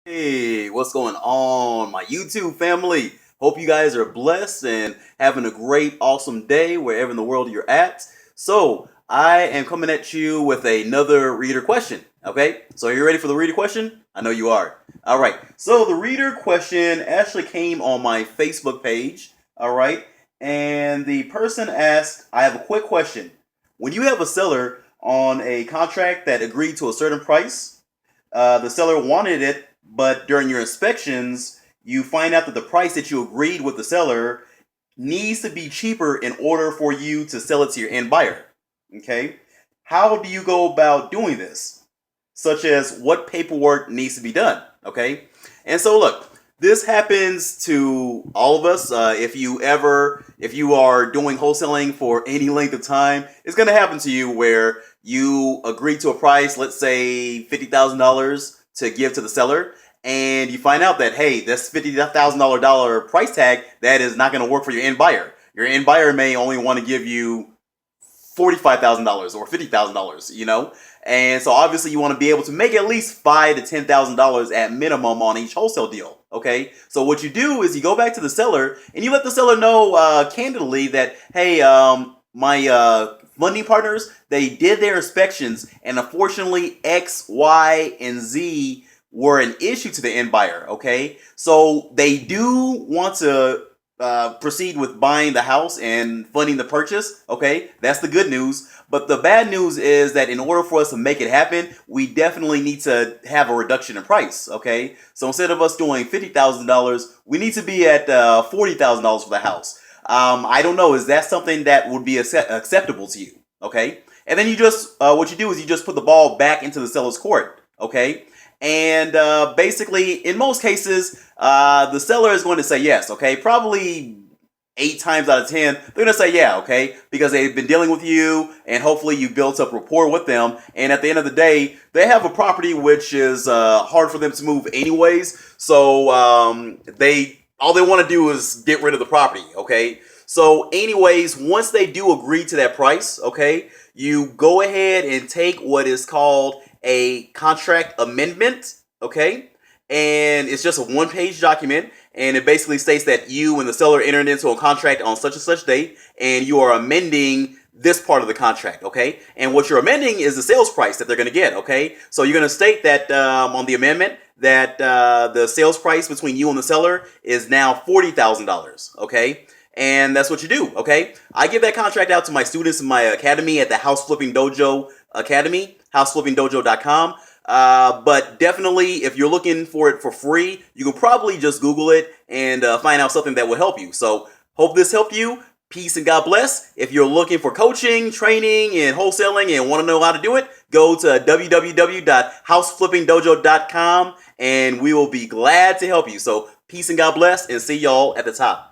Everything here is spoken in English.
Hey, what's going on, my YouTube family? Hope you guys are blessed and having a great, awesome day wherever in the world you're at. So, I am coming at you with another reader question. Okay, so are you ready for the reader question? I know you are. All right, so the reader question actually came on my Facebook page. All right, and the person asked, I have a quick question. When you have a seller on a contract that agreed to a certain price, the seller wanted it, but during your inspections, you find out that the price that you agreed with the seller needs to be cheaper in order for you to sell it to your end buyer. Okay? How do you go about doing this? Such as what paperwork needs to be done. Okay? And so, look, this happens to all of us. If you are doing wholesaling for any length of time, it's going to happen to you where you agree to a price, let's say $50,000 to give to the seller, and you find out that, hey, this $50,000 price tag, that is not going to work for your end buyer. Your end buyer may only want to give you $45,000 or $50,000, and so obviously you want to be able to make at least $5,000 to $10,000 at minimum on each wholesale deal. Okay, so what you do is you go back to the seller and you let the seller know candidly that, hey, my funding partners, they did their inspections, and unfortunately X, Y, and Z were an issue to the end buyer. Okay, so they do want to proceed with buying the house and funding the purchase. Okay, that's the good news. But the bad news is that in order for us to make it happen, we definitely need to have a reduction in price. Okay, so instead of us doing $50,000, we need to be at $40,000 for the house. I don't know. Is that something that would be acceptable to you? Okay, and then you just what you do is you just put the ball back into the seller's court. Okay, and basically, in most cases, the seller is going to say yes. Okay, probably 8 times out of 10, they're going to say yeah, okay, because they've been dealing with you and hopefully you built up rapport with them. And at the end of the day, they have a property which is hard for them to move anyways. So all they want to do is get rid of the property, okay? So anyways, once they do agree to that price, okay, you go ahead and take what is called a contract amendment, okay? And it's just a one-page document, and it basically states that you and the seller entered into a contract on such and such date, and you are amending this part of the contract, okay? And what you're amending is the sales price that they're going to get, okay? So you're going to state that on the amendment that the sales price between you and the seller is now $40,000, okay? And that's what you do, okay? I give that contract out to my students in my academy at the House Flipping Dojo Academy, houseflippingdojo.com. But definitely, if you're looking for it for free, you can probably just Google it and find out something that will help you. So, hope this helped you. Peace and God bless. If you're looking for coaching, training, and wholesaling and want to know how to do it, go to www.houseflippingdojo.com and we will be glad to help you. So, peace and God bless, and see y'all at the top.